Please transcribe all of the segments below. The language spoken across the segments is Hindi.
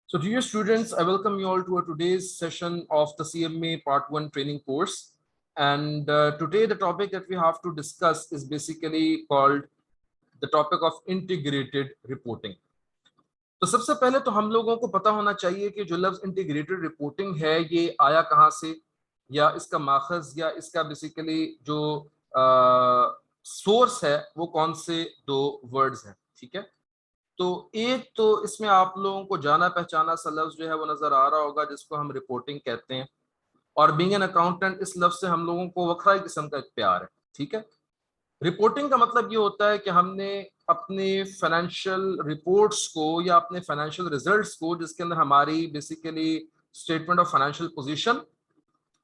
So dear students, I welcome you all to today's session of the CMA Part 1 training course. And today the topic that we have to discuss is basically called the topic of integrated reporting. तो सबसे पहले तो हम लोगों को पता होना चाहिए कि जो लफ्ज़ इंटीग्रेटेड रिपोर्टिंग है ये आया कहाँ से, या इसका माखज़ या इसका बेसिकली जो सोर्स है वो कौन से दो वर्ड्स हैं। ठीक है, तो एक तो इसमें आप लोगों को जाना पहचाना सा लफ्ज जो है वो नजर आ रहा होगा जिसको हम रिपोर्टिंग कहते हैं, और बीइंग एन अकाउंटेंट इस लफ्ज से हम लोगों को वखरा किस्म का एक प्यार है। ठीक है, रिपोर्टिंग का मतलब ये होता है कि हमने अपने फाइनेंशियल रिपोर्ट्स को या अपने फाइनेंशियल रिजल्ट्स को, जिसके अंदर हमारी basically statement of financial position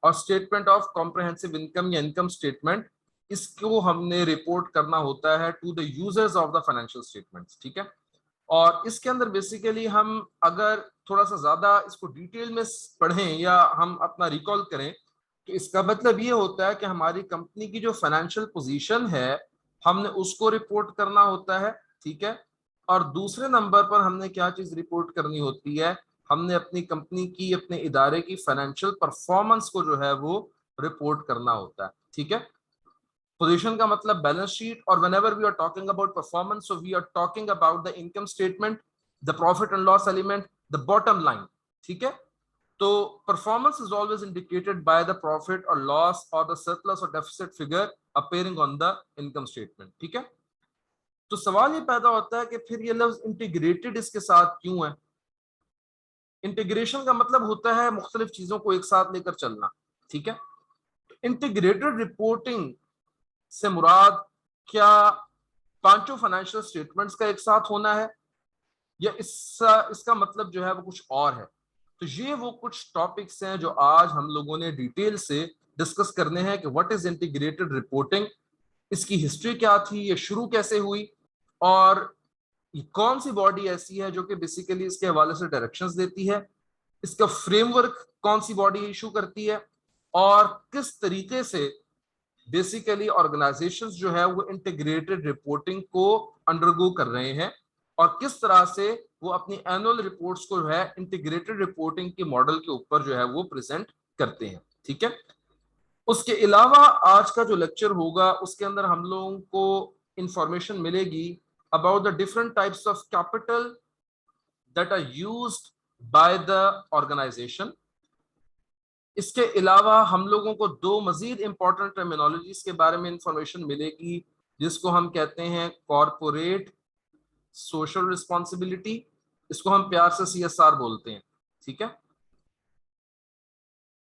और स्टेटमेंट ऑफ कॉम्प्रिहेंसिव इनकम या इनकम स्टेटमेंट, इसको हमने रिपोर्ट करना होता है to the users of the financial statements. ठीक है, और इसके अंदर बेसिकली हम अगर थोड़ा सा ज्यादा इसको डिटेल में पढ़ें या हम अपना रिकॉल करें तो इसका मतलब ये होता है कि हमारी कंपनी की जो फाइनेंशियल पोजीशन है हमने उसको रिपोर्ट करना होता है। ठीक है, और दूसरे नंबर पर हमने क्या चीज रिपोर्ट करनी होती है, हमने अपनी कंपनी की, अपने इदारे की फाइनेंशियल परफॉर्मेंस को जो है वो रिपोर्ट करना होता है। ठीक है, पोजीशन का मतलब बैलेंस शीट, और whenever we are talking about performance so we are talking about the income statement, the profit and loss element, the bottom line. ठीक है, तो performance is always indicated by the profit और लॉस और द सरप्लस और deficit figure appearing on the income statement. ठीक है, तो सवाल ये पैदा होता है कि फिर ये लफ्ज इंटीग्रेटेड इसके साथ क्यों है। इंटीग्रेशन का मतलब होता है मुख्तलिफ चीजों को एक साथ लेकर चलना। ठीक है, इंटीग्रेटेड रिपोर्टिंग से मुराद क्या पांचों फाइनेंशियल स्टेटमेंट्स का एक साथ होना है, या इसका मतलब जो है वो कुछ और है। तो ये वो कुछ टॉपिक्स हैं जो आज हम लोगों ने डिटेल से डिस्कस करने हैं कि व्हाट इज इंटीग्रेटेड रिपोर्टिंग, इसकी हिस्ट्री क्या थी, ये शुरू कैसे हुई, और ये कौन सी बॉडी ऐसी है जो कि बेसिकली इसके हवाले से डायरेक्शंस देती है, इसका फ्रेमवर्क कौन सी बॉडी इशू करती है, और किस तरीके से बेसिकली ऑर्गेनाइजेशंस जो है वो इंटीग्रेटेड रिपोर्टिंग को अंडरगो कर रहे हैं, और किस तरह से वो अपनी एनुअल रिपोर्ट्स को जो है इंटीग्रेटेड रिपोर्टिंग के मॉडल के ऊपर जो है वो प्रेजेंट करते हैं। ठीक है, उसके अलावा आज का जो लेक्चर होगा उसके अंदर हम लोगों को इंफॉर्मेशन मिलेगी about the different types of capital that are used by the organisation. इसके अलावा हम लोगों को दो मजीद इंपॉर्टेंट टर्मिनोलॉजीज के बारे में इंफॉर्मेशन मिलेगी, जिसको हम कहते हैं कॉरपोरेट सोशल रिस्पॉन्सिबिलिटी, इसको हम प्यार से CSR बोलते हैं। ठीक है,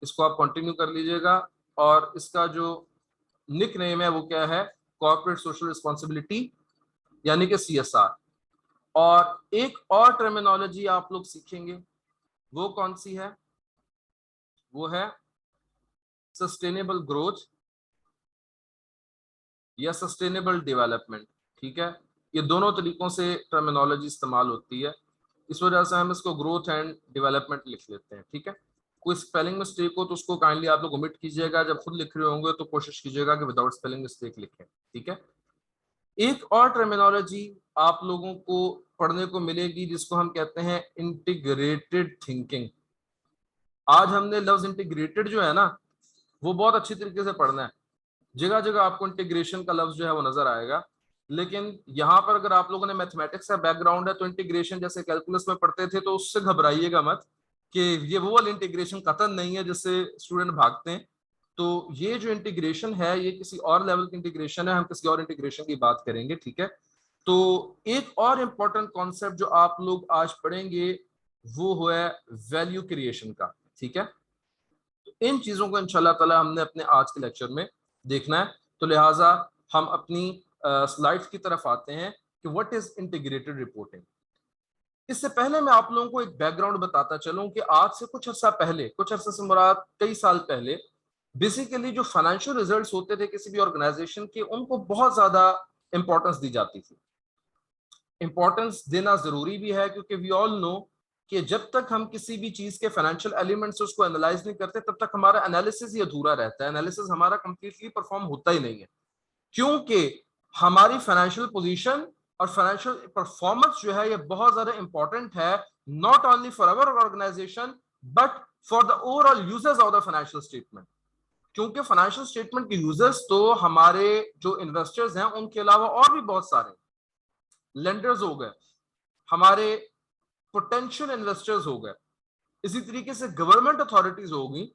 इसको आप कंटिन्यू कर लीजिएगा, और इसका जो निक नेम है वो क्या है, कॉर्पोरेट सोशल रिस्पॉन्सिबिलिटी यानी कि CSR। और एक और टर्मिनोलॉजी आप लोग सीखेंगे, वो कौन सी है, वो है सस्टेनेबल ग्रोथ या सस्टेनेबल डेवलपमेंट। ठीक है, ये दोनों तरीकों से टर्मिनोलॉजी इस्तेमाल होती है, इस वजह से हम इसको ग्रोथ एंड डेवलपमेंट लिख लेते हैं। ठीक है, कोई स्पेलिंग मिस्टेक हो तो उसको काइंडली आप लोग ओमिट कीजिएगा, जब खुद लिख रहे होंगे तो कोशिश कीजिएगा कि विदाउट स्पेलिंग मिस्टेक लिखें। ठीक है, एक और टर्मिनोलॉजी आप लोगों को पढ़ने को मिलेगी जिसको हम कहते हैं इंटीग्रेटेड थिंकिंग। आज हमने लफ्ज इंटीग्रेटेड जो है ना वो बहुत अच्छी तरीके से पढ़ना है, जगह जगह आपको इंटीग्रेशन का लफ्ज जो है वो नजर आएगा, लेकिन यहाँ पर अगर आप लोगों ने मैथमेटिक्स का बैकग्राउंड है तो इंटीग्रेशन जैसे कैलकुलस में पढ़ते थे तो उससे घबराइएगा मत कि ये वो वाली इंटीग्रेशन कतन नहीं है जिससे स्टूडेंट भागते हैं। तो ये जो इंटीग्रेशन है ये किसी और लेवल की इंटीग्रेशन है, हम किसी और इंटीग्रेशन की बात करेंगे। ठीक है, तो एक और इम्पोर्टेंट कॉन्सेप्ट जो आप लोग आज पढ़ेंगे वो है वैल्यू क्रिएशन का। ठीक है, इन चीजों को इंशाल्लाह ताला हमने अपने आज के लेक्चर में देखना है, तो लिहाजा हम अपनी स्लाइड्स की तरफ आते हैं कि व्हाट इज इंटीग्रेटेड रिपोर्टिंग। इससे पहले मैं आप लोगों को एक बैकग्राउंड बताता चलूं कि आज से कुछ अर्सा पहले, कुछ अर्से से मुराद कई साल पहले, बेसिकली जो फाइनेंशियल रिजल्ट्स होते थे किसी भी ऑर्गेनाइजेशन के उनको बहुत ज्यादा इंपॉर्टेंस दी जाती थी। इंपॉर्टेंस देना जरूरी भी है क्योंकि वी ऑल नो कि जब तक हम किसी भी चीज के फाइनेंशियल एलिमेंट्स उसको एनालाइज नहीं करते तब तक हमारा एनालिसिस ही अधूरा रहता है, एनालिसिस हमारा कंप्लीटली परफॉर्म होता ही नहीं है, क्योंकि हमारी फाइनेंशियल पोजीशन और फाइनेंशियल परफॉर्मेंस जो है ये बहुत ज्यादा इंपॉर्टेंट है, not only for our organisation but for the overall users of the financial statement. क्योंकि फाइनेंशियल स्टेटमेंट के यूजर्स तो हमारे जो इन्वेस्टर्स हैं उनके अलावा और भी बहुत सारे लेंडर्स हो गए, हमारे पोटेंशियल इन्वेस्टर्स हो गए, इसी तरीके से गवर्नमेंट अथॉरिटीज हो गई,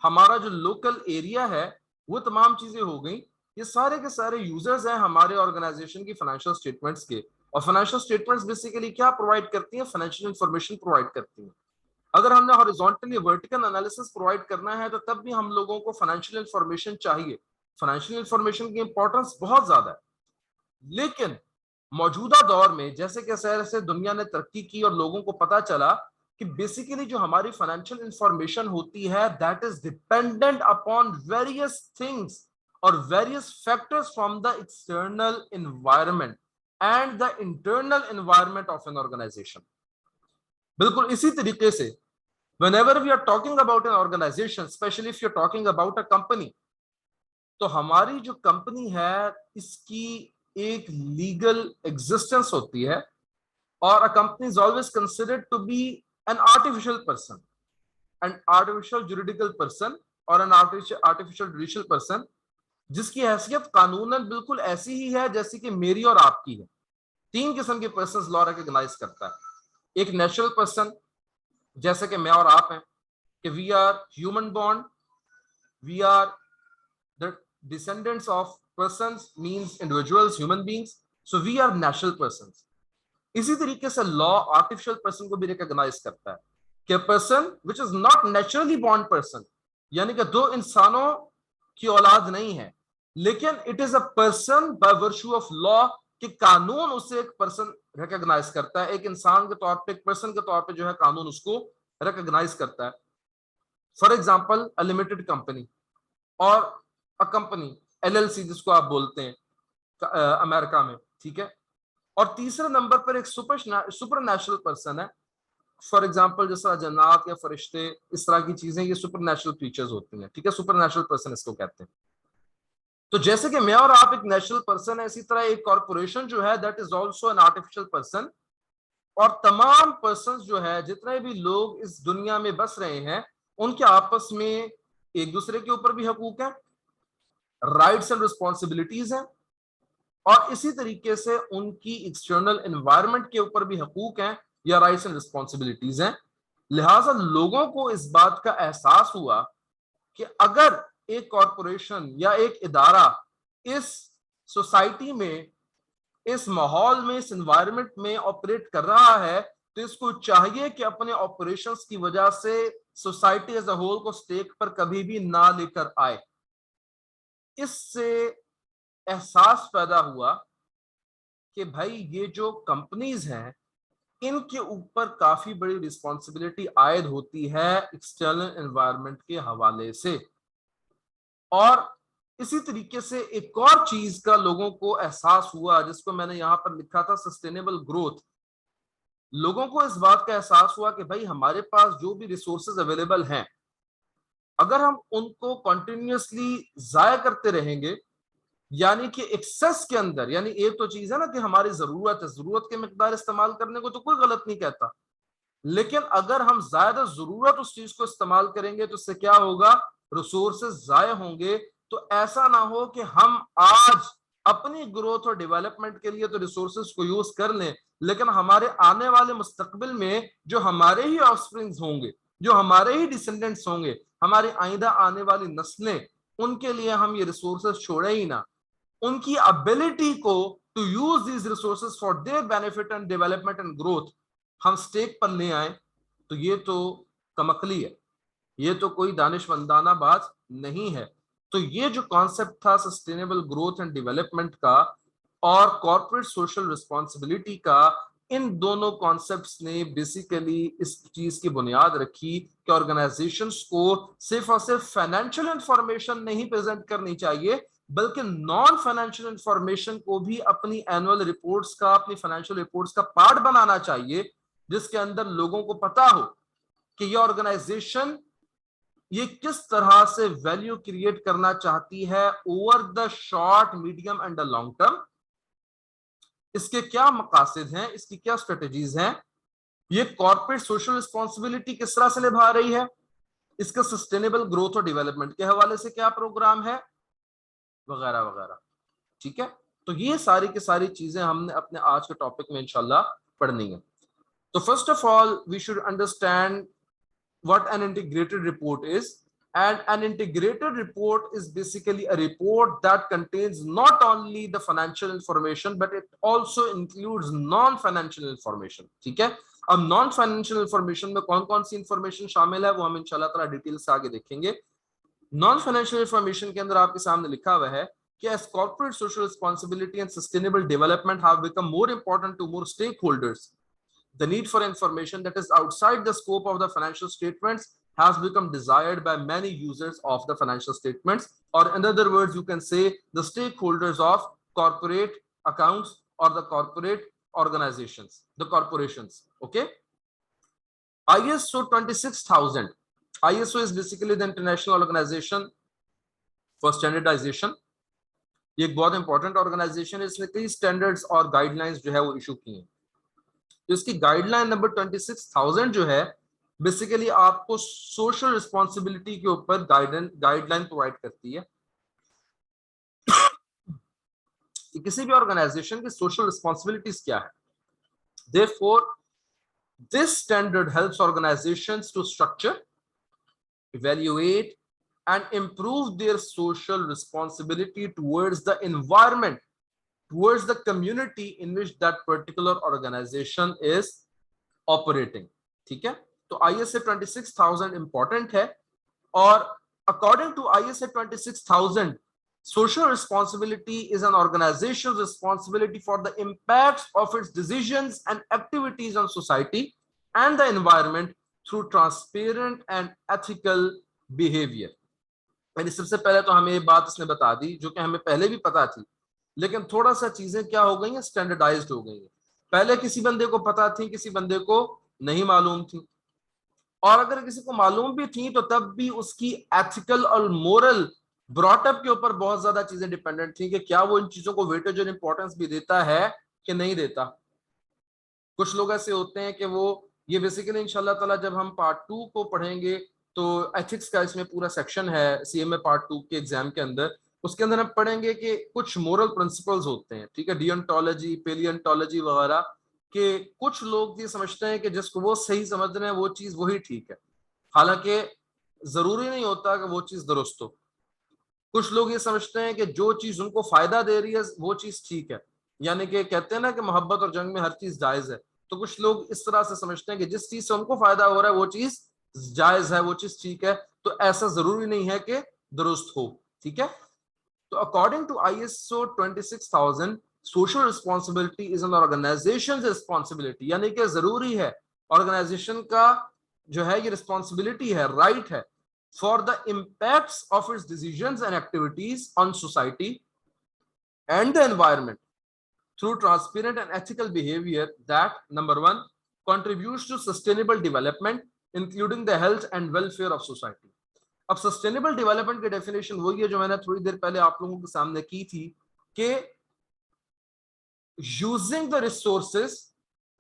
हमारा जो लोकल एरिया है वो तमाम चीजें हो गई। ये सारे के सारे यूजर्स हैं हमारे ऑर्गेनाइजेशन की फाइनेंशियल स्टेटमेंट्स के। और फाइनेंशियल स्टेटमेंट्स बेसिकली क्या प्रोवाइड करती हैं? फाइनेंशियल इंफॉर्मेशन प्रोवाइड करती हैं। अगर हमने हॉरिजॉन्टल या वर्टिकल एनालिसिस प्रोवाइड करना है तो तब भी हम लोगों को फाइनेंशियल इंफॉर्मेशन चाहिए। फाइनेंशियल इंफॉर्मेशन की इंपॉर्टेंस बहुत ज्यादा है, लेकिन मौजूदा दौर में जैसे कैसे दुनिया ने तरक्की की और लोगों को पता चला कि बेसिकली जो हमारी फाइनेंशियल इंफॉर्मेशन होती है that is dependent upon various things और various factors from the external environment and the internal environment of an organisation. बिल्कुल इसी तरीके से whenever we are talking about an organization, especially if you're talking about a company, तो हमारी जो कंपनी है इसकी एक लीगल एग्जिस्टेंस होती है और a company is always considered to be an artificial person, an artificial juridical person और एन आर्टिफिशियल जुडिशियल पर्सन, जिसकी हैसियत कानूनन बिल्कुल ऐसी ही है जैसी कि मेरी और आपकी है। तीन किस्म के पर्सन लॉ रिकॉग्नाइज करता है। एक नेचुरल पर्सन जैसे कि मैं और आप हैं, कि we are human born, we are the descendants of persons means individuals, human beings, so we are natural persons। इसी तरीके से लॉ आर्टिफिशियल पर्सन को भी रिकॉग्नाइज करता है कि person which is not naturally born person, यानी कि दो इंसानों की औलाद नहीं है, लेकिन it is a person by virtue of law, कि कानून उसे एक पर्सन रिकॉग्नाइज करता है, एक इंसान के तौर पे, एक पर्सन के तौर पे जो है कानून उसको रिकॉग्नाइज करता है। For example a limited company और अ कंपनी एलएलसी जिसको आप बोलते हैं अमेरिका में, ठीक है। और तीसरे नंबर पर एक सुपर नेचुरल पर्सन है, फॉर एग्जाम्पल जैसा जन्नात या फरिश्ते, इस तरह की चीजें, ये सुपर नेचुरल क्रीचर्स होती हैं, ठीक है, सुपर नेचुरल पर्सन इसको कहते हैं। तो जैसे कि मैं और आप एक नेचुरल पर्सन है, इसी तरह एक कॉर्पोरेशन जो है that is also an artificial person. और तमाम पर्सन जो है, जितने भी लोग इस दुनिया में बस रहे हैं, उनके आपस में एक दूसरे के ऊपर भी हकूक है, राइट्स एंड रिस्पॉन्सिबिलिटीज हैं, और इसी तरीके से उनकी एक्सटर्नल एनवायरनमेंट के ऊपर भी हकूक हैं या राइट्स एंड रिस्पॉन्सिबिलिटीज हैं। लिहाजा लोगों को इस बात का एहसास हुआ कि अगर एक कॉरपोरेशन या एक इदारा इस सोसाइटी में, इस माहौल में, इस एनवायरनमेंट में ऑपरेट कर रहा है, तो इसको चाहिए कि अपने ऑपरेशंस की वजह से सोसाइटी एज अ होल को स्टेक पर कभी भी ना लेकर आए। इससे एहसास पैदा हुआ कि भाई ये जो कंपनीज हैं इनके ऊपर काफी बड़ी रिस्पॉन्सिबिलिटी आयद होती है एक्सटर्नल एनवायरनमेंट के हवाले से। और इसी तरीके से एक और चीज का लोगों को एहसास हुआ जिसको मैंने यहां पर लिखा था, सस्टेनेबल ग्रोथ। लोगों को इस बात का एहसास हुआ कि भाई हमारे पास जो भी रिसोर्सेज अवेलेबल हैं, अगर हम उनको कंटिन्यूअसली जाया करते रहेंगे, यानी कि एक्सेस के अंदर, यानी एक तो चीज है ना कि हमारी जरूरत है, जरूरत के मिकदार इस्तेमाल करने को तो कोई गलत नहीं कहता, लेकिन अगर हम ज्यादा जरूरत उस चीज को इस्तेमाल करेंगे तो उससे क्या होगा? रिसोर्सेज जाया होंगे। तो ऐसा ना हो कि हम आज अपनी ग्रोथ और डेवलपमेंट के लिए तो रिसोर्सेज को यूज कर लें, लेकिन हमारे आने वाले मुस्तकबिल में जो हमारे ही ऑफस्प्रिंग्स होंगे, जो हमारे ही डिसेंडेंट्स होंगे, हमारी आइंदा आने वाली नस्लें, उनके लिए हम ये रिसोर्सेज छोड़े ही ना, उनकी एबिलिटी को to use these resources for their benefit and development and growth हम स्टेक पर ले आए, तो ये तो कमकली है, ये तो कोई दानिशमंदाना बात नहीं है। तो ये जो कॉन्सेप्ट था सस्टेनेबल ग्रोथ एंड डेवलपमेंट का और कॉर्पोरेट सोशल रिस्पॉन्सिबिलिटी का, इन दोनों कॉन्सेप्ट्स ने बेसिकली इस चीज की बुनियाद रखी कि ऑर्गेनाइजेशंस को सिर्फ और सिर्फ फाइनेंशियल इंफॉर्मेशन नहीं प्रेजेंट करनी चाहिए, बल्कि नॉन फाइनेंशियल इंफॉर्मेशन को भी अपनी एनुअल रिपोर्ट्स का, अपनी फाइनेंशियल रिपोर्ट्स का पार्ट बनाना चाहिए, जिसके अंदर लोगों को पता हो कि ये ऑर्गेनाइजेशन ये किस तरह से वैल्यू क्रिएट करना चाहती है over the short, medium and the long term. इसके क्या मकासद हैं, इसकी क्या स्ट्रेटेजीज हैं, ये कॉर्पोरेट सोशल रिस्पॉन्सिबिलिटी किस तरह से निभा रही है, इसका सस्टेनेबल ग्रोथ और डेवलपमेंट के हवाले से क्या प्रोग्राम है, वगैरह वगैरह। ठीक है, तो ये सारी की सारी चीजें हमने अपने आज के टॉपिक में इंशाल्लाह पढ़नी है। तो first of all we should understand what an integrated report is, and an integrated report is basically a report that contains not only the financial information but it also includes non financial information। ठीक है, अब नॉन फाइनेंशियल इंफॉर्मेशन में कौन कौन सी इंफॉर्मेशन शामिल है वो हम इंशाल्लाह ताला डिटेल से आगे देखेंगे। नॉन फाइनेंशियल इंफॉर्मेशन के अंदर आपके सामने लिखा हुआ है कि as corporate social responsibility and sustainable development have become more important to more stakeholders, the need for information that is outside the scope of the financial statements has become desired by many users of the financial statements, or in other words you can say the stakeholders of corporate accounts or the corporate organizations, the corporations। okay, ISO 26000, ISO is basically the international organization for standardization। ये एक बहुत इंपॉर्टेंट ऑर्गेनाइजेशन है, इसने कई स्टैंडर्ड्स और गाइडलाइंस जो है वो इशू की हैं। तो इसकी गाइडलाइन नंबर 26000 जो है बेसिकली आपको सोशल रिस्पॉन्सिबिलिटी के ऊपर गाइडलाइन प्रोवाइड करती है कि किसी भी ऑर्गेनाइजेशन की सोशल रिस्पॉन्सिबिलिटीज क्या है। Therefore, this standard helps organizations to structure, evaluate and improve their social responsibility towards the environment, towards the community in which that particular organization is operating। ठीक है, तो ISA 26000 इंपॉर्टेंट है, और according to ISA 26000 social responsibility is an organization's responsibility for the impacts of its decisions and activities on society and the environment through transparent and ethical behavior। यानी सबसे पहले तो हमें ये बात इसने बता दी जो कि हमें पहले भी पता थी, लेकिन थोड़ा सा चीजें क्या हो गई हैं, स्टैंडर्डाइज्ड हो गई हैं। पहले किसी बंदे को पता थी, किसी बंदे को नहीं मालूम थी, और अगर किसी को मालूम भी थी तो तब भी उसकी एथिकल और मोरल ब्रॉटअप के ऊपर बहुत ज्यादा चीजें डिपेंडेंट थी कि क्या वो इन चीजों को वेटेज और इंपॉर्टेंस भी देता है कि नहीं देता। कुछ लोग ऐसे होते हैं कि वो ये बेसिकली इंशाल्लाह ताला जब हम पार्ट 2 को पढ़ेंगे तो एथिक्स का इसमें पूरा सेक्शन है CMA पार्ट 2 के एग्जाम के अंदर, उसके अंदर हम पढ़ेंगे कि कुछ मोरल प्रिंसिपल्स होते हैं। ठीक है, डियंटोलॉजी, पेलियंटोलॉजी वगैरह के कुछ लोग ये समझते हैं कि जिसको वो सही समझ रहे हैं वो चीज वही ठीक है, हालांकि जरूरी नहीं होता कि वो चीज दुरुस्त हो। कुछ लोग ये समझते हैं कि जो चीज उनको फायदा दे रही है वो चीज ठीक है, यानी कि कहते हैं ना कि मोहब्बत और जंग में हर चीज जायज है, तो कुछ लोग इस तरह से समझते हैं कि जिस चीज से उनको फायदा हो रहा है वो चीज जायज है, वो चीज ठीक है, तो ऐसा जरूरी नहीं है कि दुरुस्त हो। ठीक है, तो according to ISO 26000 social responsibility is an organisation responsibility, यानी कि जरूरी है ऑर्गेनाइजेशन का जो है ये रिस्पॉन्सिबिलिटी है, राइट है, for the impacts of its decisions and activities on society and the environment through transparent and ethical behavior that, number 1, contributes to sustainable development including the health and welfare of society। अब सस्टेनेबल डेवलपमेंट की डेफिनेशन वही है जो मैंने थोड़ी देर पहले आप लोगों के सामने की थी कि using the resources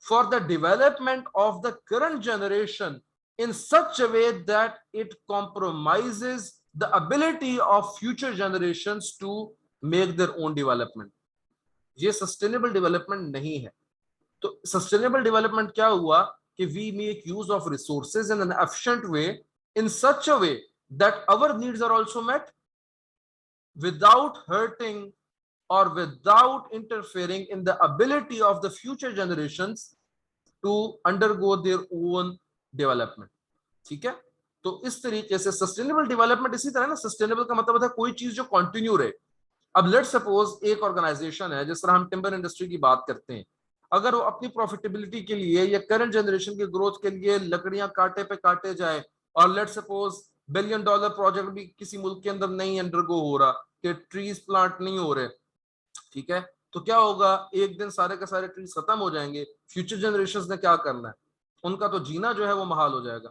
for the development of the current generation in such a way that it compromises the ability of future generations to make their own development। ये सस्टेनेबल डेवलपमेंट नहीं है। तो सस्टेनेबल डेवलपमेंट क्या हुआ कि we make use of resources in an efficient way in such a way that our needs are also met without hurting or without interfering in the ability of the future generations to undergo their own development. ठीक है, तो इस तरीके से सस्टेनेबल डेवलपमेंट इसी तरह ना, सस्टेनेबल का मतलब है कोई चीज जो कंटिन्यू रहे। अब लेट्स सपोज एक ऑर्गेनाइजेशन है, जिस तरह हम टिम्बर इंडस्ट्री की बात करते हैं, अगर वो अपनी प्रॉफिटेबिलिटी के लिए या करंट जनरेशन की ग्रोथ के लिए लकड़ियां कांटे पे काटे जाए, और लेट्स सपोज $1 बिलियन प्रोजेक्ट भी किसी मुल्क के अंदर नहीं अंडरगो हो रहा कि ट्रीज प्लांट नहीं हो रहे, ठीक है, तो क्या होगा, एक दिन सारे के सारे ट्रीज खत्म हो जाएंगे, फ्यूचर जनरेशन ने क्या करना है, उनका तो जीना जो है वो महाल हो जाएगा।